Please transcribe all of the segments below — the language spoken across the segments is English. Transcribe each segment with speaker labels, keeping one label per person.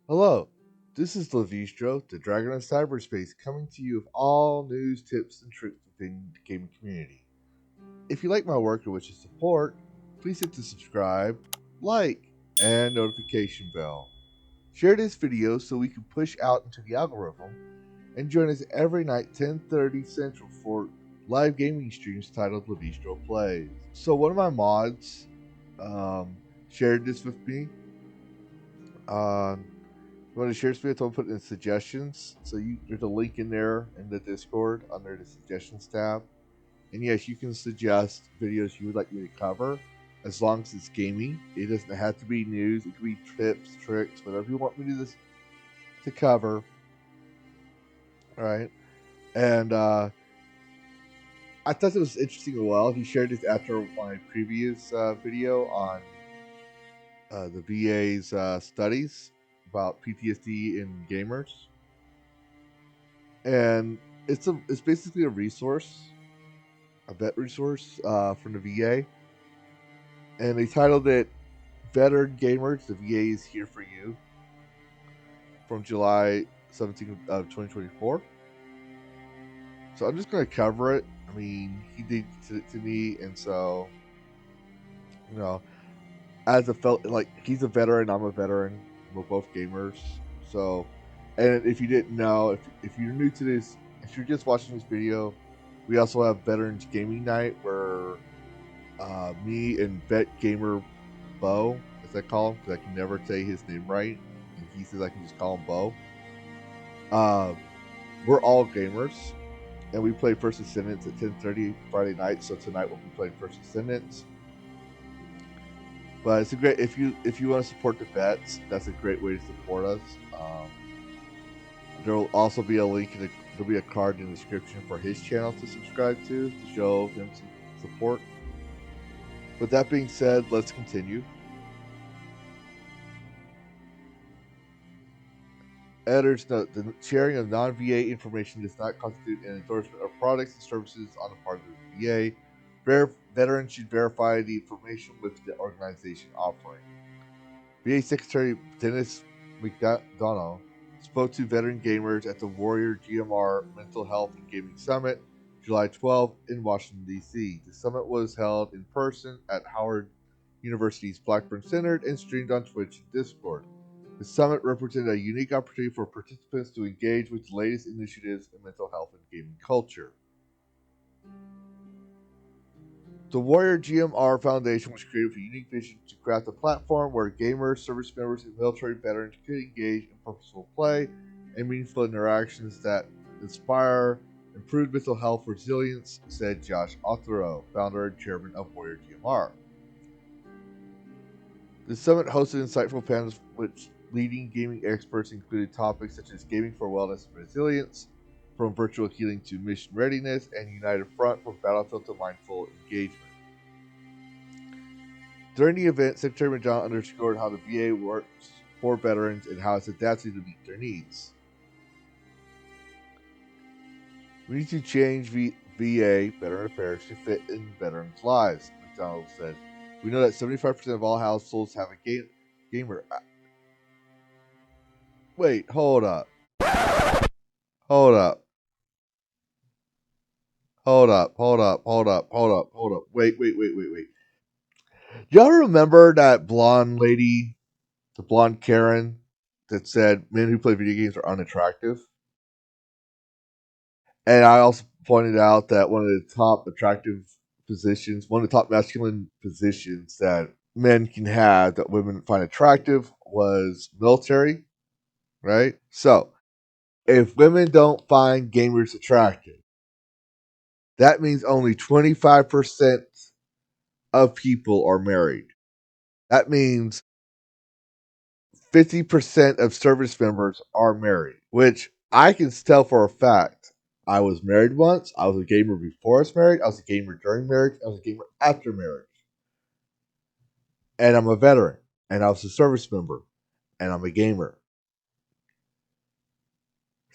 Speaker 1: Hello, this is Levistro, the Dragon of Cyberspace, coming to you with all news, tips, and tricks within the gaming community. If you like my work and wish to support, please hit the subscribe, like, and notification bell. Share this video so we can push out into the algorithm, and join us every night 10:30 Central for live gaming streams titled Levistro Plays. So one of my mods um, shared this with me on you want to share space? I'll put in suggestions. So there's a link in there in the Discord under the suggestions tab. And yes, you can suggest videos you would like me to cover, as long as it's gaming. It doesn't have to be news. It could be tips, tricks, whatever you want me to cover. All right. And I thought it was interesting as well. He shared this after my previous video on the VA's studies about PTSD in gamers. And it's basically a resource, a vet resource from the VA, and they titled it "Veteran Gamers: The VA is Here for You" from July 17th of 2024. So I'm just gonna cover it. I mean, he did it to me, and so you know, as a like he's a veteran, I'm a veteran. We're both gamers, so. And if you didn't know, if you're new to this, if you're just watching this video, we also have Veterans Gaming Night where me and Vet Gamer Bo, as I call him, because I can never say his name right, and he says I can just call him Bo. Uh, we're all gamers, and we play First Ascendants at 10:30 Friday night. So tonight we'll be playing First Ascendants. But it's a great if you want to support the vets, that's a great way to support us. There will also be a link there'll be a card in the description for his channel to subscribe to show him some support. With that being said, let's continue. Editors note the sharing of non VA information does not constitute an endorsement of products and services on the part of the VA. Veterans should verify the information with the organization offering. VA Secretary Dennis McDonough spoke to veteran gamers at the Warrior GMR Mental Health and Gaming Summit July 12th in Washington, D.C. The summit was held in person at Howard University's Blackburn Center and streamed on Twitch and Discord. The summit represented a unique opportunity for participants to engage with the latest initiatives in mental health and gaming culture. The Warrior GMR Foundation was created with a unique vision to craft a platform where gamers, service members, and military veterans could engage in purposeful play and meaningful interactions that inspire improved mental health resilience, said Josh Authero, founder and chairman of Warrior GMR. The summit hosted insightful panels which leading gaming experts included topics such as gaming for wellness and resilience, from virtual healing to mission readiness, and United Front from battlefield to mindful engagement. During the event, Secretary McDonough underscored how the VA works for veterans and how it's adapted to meet their needs. We need to change VA, Veteran Affairs, to fit in veterans' lives, McDonald said. We know that 75% of all households have a gamer. Wait, hold up. Hold up. Hold up. Hold up. Hold up. Hold up. Hold up. Wait. Y'all remember that blonde lady, the blonde Karen, that said men who play video games are unattractive? And I also pointed out that one of the top attractive positions, one of the top masculine positions that men can have that women find attractive was military, right? So, if women don't find gamers attractive, that means only 25% of people are married. That means 50% of service members are married, which I can tell for a fact. I was married once. I was a gamer before I was married. I was a gamer during marriage. I was a gamer after marriage. And I'm a veteran. And I was a service member. And I'm a gamer.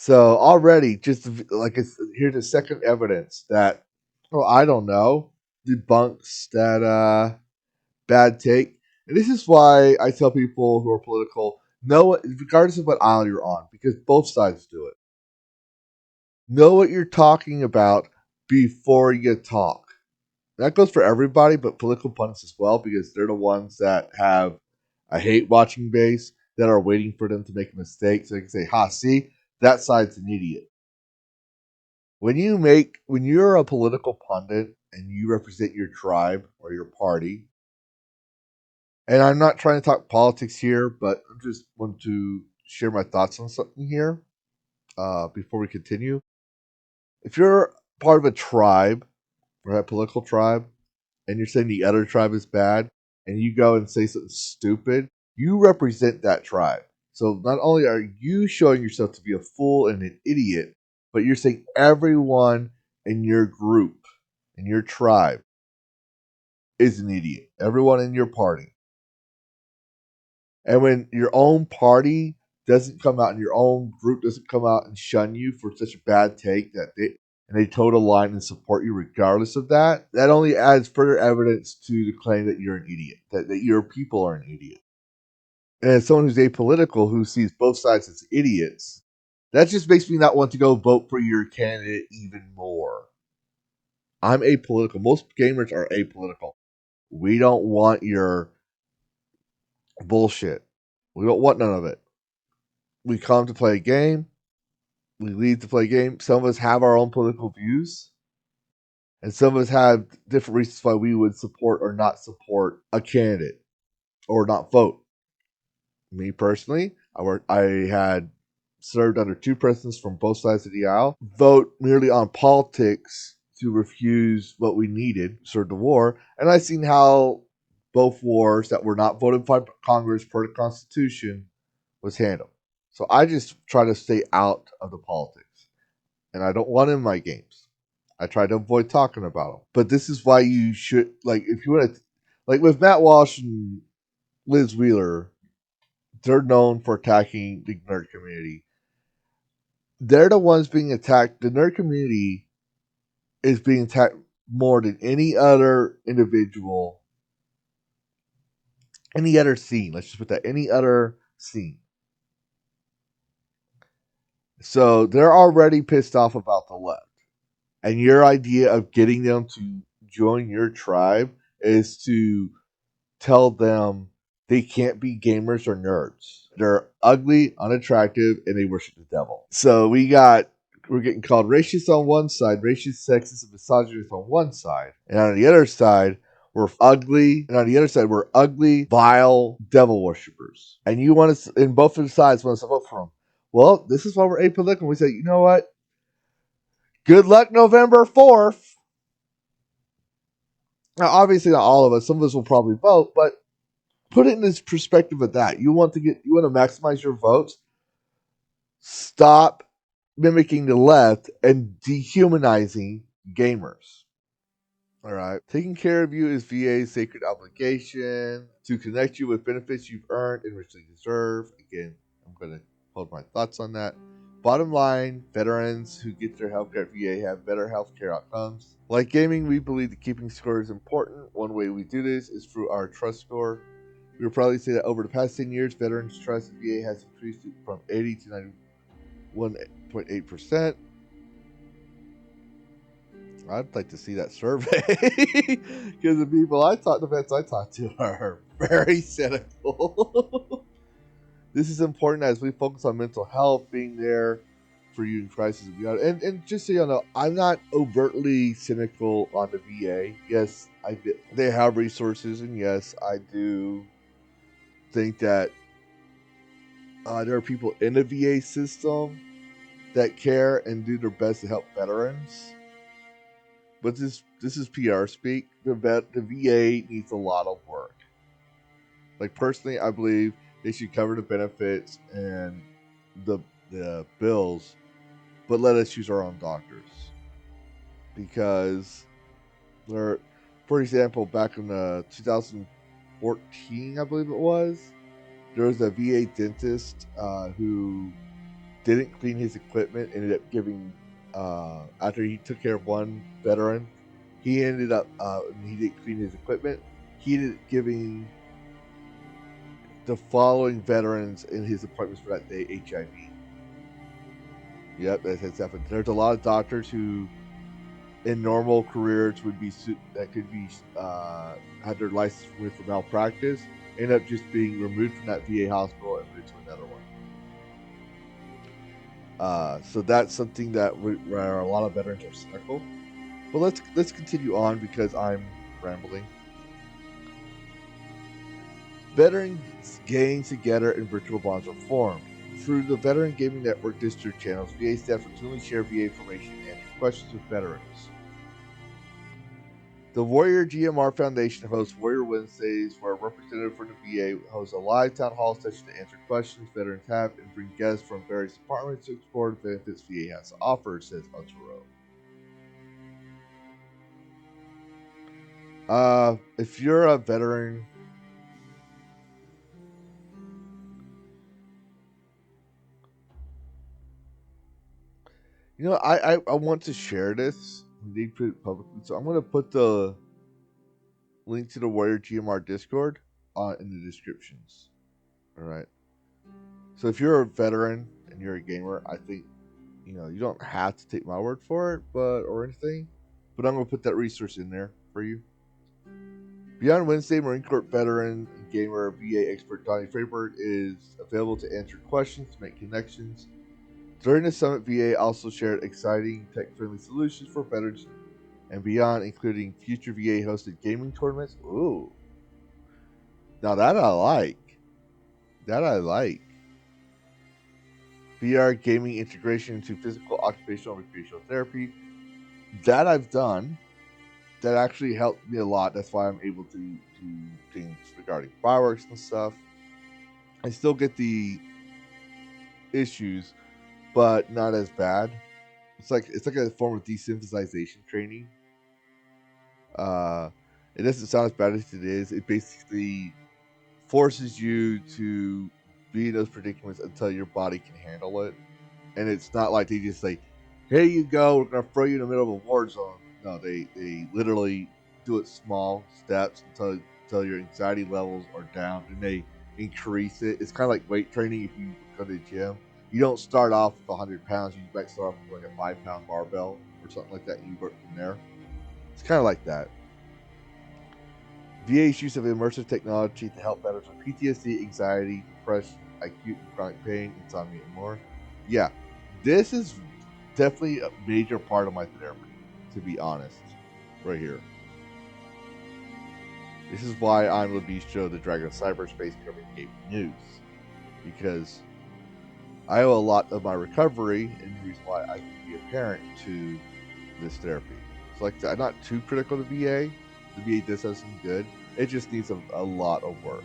Speaker 1: So already, just like here's the second evidence that, well, I don't know, debunks that bad take. And this is why I tell people who are political Know it, regardless of what aisle you're on, because both sides do it. Know what you're talking about before you talk. That goes for everybody, but political pundits as well, because they're the ones that have a hate watching base that are waiting for them to make a mistake so they can say, "Ha, see, that side's an idiot." When you're a political pundit and you represent your tribe or your party, and I'm not trying to talk politics here, but I just want to share my thoughts on something here before we continue. If you're part of a tribe or a political tribe, and you're saying the other tribe is bad, and you go and say something stupid, you represent that tribe. So not only are you showing yourself to be a fool and an idiot, but you're saying everyone in your group, in your tribe, is an idiot. Everyone in your party. And when your own party doesn't come out and your own group doesn't come out and shun you for such a bad take that they toe the line and support you regardless of that, that only adds further evidence to the claim that you're an idiot, that your people are an idiot. And as someone who's apolitical who sees both sides as idiots, that just makes me not want to go vote for your candidate even more. I'm apolitical. Most gamers are apolitical. We don't want your bullshit. We don't want none of it. We come to play a game. We leave to play a game. Some of us have our own political views, and some of us have different reasons why we would support or not support a candidate or not vote. Me personally, I had served under two presidents from both sides of the aisle. Vote merely on politics to refuse what we needed, served the war, and I seen how both wars that were not voted by Congress per the Constitution was handled. So I just try to stay out of the politics, and I don't want it in my games. I try to avoid talking about them. But this is why you should, like, if you want to, like with Matt Walsh and Liz Wheeler, they're known for attacking the nerd community. They're the ones being attacked. The nerd community is being attacked more than any other individual, any other scene. Let's just put that, any other scene. So they're already pissed off about the left. And your idea of getting them to join your tribe is to tell them they can't be gamers or nerds. They're ugly, unattractive, and they worship the devil. So we're getting called racist on one side, racist, sexist, and misogynist on one side, and on the other side, we're ugly, and on the other side, we're ugly, vile devil worshippers. And you want us, and both of the sides want us to vote for them. Well, this is why we're apolitical. We say, you know what? Good luck November 4th. Now, obviously, not all of us. Some of us will probably vote, but put it in this perspective of that. You want to maximize your votes. Stop mimicking the left and dehumanizing gamers. All right. Taking care of you is VA's sacred obligation to connect you with benefits you've earned and richly deserve. Again, I'm going to hold my thoughts on that. Bottom line, veterans who get their healthcare at VA have better healthcare outcomes. Like gaming, we believe that keeping score is important. One way we do this is through our trust score. We would probably say that over the past 10 years, veterans' trust in VA has increased from 80 to 91.8%. I'd like to see that survey because the people the vets I talk to are very cynical. This is important as we focus on mental health, being there for you in crisis and beyond. And just so you know, I'm not overtly cynical on the VA. Yes, they have resources, and yes, I do think that there are people in the VA system that care and do their best to help veterans. But this is PR speak. The VA needs a lot of work. Like personally, I believe they should cover the benefits and the bills, but let us use our own doctors because there, for example, back in 2014, I believe it was, there was a VA dentist who didn't clean his equipment. Ended up giving after he took care of one veteran, he didn't clean his equipment. He ended up giving the following veterans in his appointments for that day HIV. Yep, that has happened. There's a lot of doctors who, in normal careers, would be that could be had their license removed for malpractice, end up just being removed from that VA hospital and moved to another one. So that's something that where a lot of veterans are cynical. But let's continue on because I'm rambling. Veterans gang together and virtual bonds are formed. Through the Veteran Gaming Network Discord channels, VA staff routinely share VA information and answer questions with veterans. The Warrior GMR Foundation hosts Warrior Wednesdays, where a representative from the VA hosts a live town hall session to answer questions veterans have and bring guests from various departments to explore the benefits VA has to offer, says Otero. If you're a veteran, I want to share this. We need to put it publicly, so I'm going to put the link to the Warrior GMR Discord in the descriptions. All right. So if you're a veteran and you're a gamer, I think you don't have to take my word for it, or anything. But I'm going to put that resource in there for you. Beyond Wednesday, Marine Corps veteran and gamer VA expert Donnie Freyberg is available to answer questions, to make connections. During the summit, VA also shared exciting tech-friendly solutions for veterans and beyond, including future VA-hosted gaming tournaments. Ooh. Now that I like. VR gaming integration into physical, occupational, and recreational therapy. That I've done. That actually helped me a lot. That's why I'm able to do things regarding fireworks and stuff. I still get the issues, but not as bad. It's like a form of desensitization training. It doesn't sound as bad as it is. It basically forces you to be in those predicaments until your body can handle it. And it's not like they just say, "Here you go, we're gonna throw you in the middle of a war zone." No, they literally do it small steps until your anxiety levels are down, and they increase it. It's kind of like weight training. If you go to the gym, you don't start off with 100 pounds. You might start off with like a 5-pound barbell or something like that, and you work from there. It's kind of like that. VA's use of immersive technology to help veterans with PTSD, anxiety, depression, acute and chronic pain, insomnia, and more. Yeah, this is definitely a major part of my therapy, to be honest, right here. This is why I'm Labistro, the Dragon of Cyberspace, covering gaming news, because I owe a lot of my recovery, and the reason why I can be a parent to this therapy. It's like I'm not too critical of the VA. The VA does have some good. It just needs a lot of work.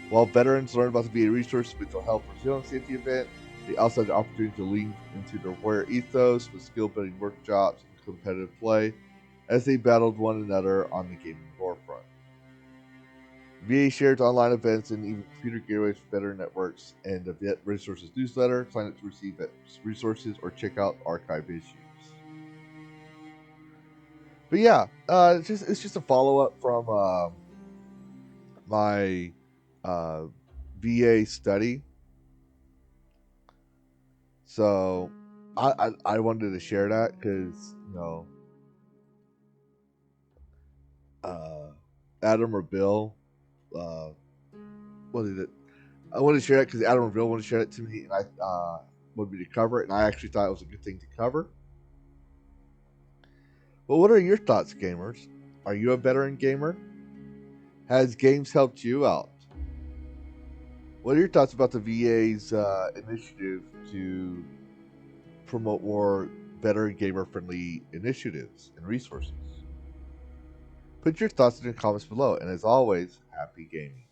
Speaker 1: While veterans learn about the VA resource mental health resiliency at the event, they also had the opportunity to lean into their warrior ethos with skill building workshops and competitive play as they battled one another on the gaming forefront. VA shared online events and even computer giveaways for veteran networks and the Vet Resources newsletter. Sign up to receive resources or check out archive issues. But yeah, it's just a follow up from my VA study. So I wanted to share that because Adam or Bill, what is it? I wanted to share it because Adam or Bill wanted to share it to me, and I wanted me to cover it, and I actually thought it was a good thing to cover. But what are your thoughts, gamers? Are you a veteran gamer? Has games helped you out? What are your thoughts about the VA's initiative to promote more veteran gamer friendly initiatives and resources? Put your thoughts in the comments below, and as always, happy gaming.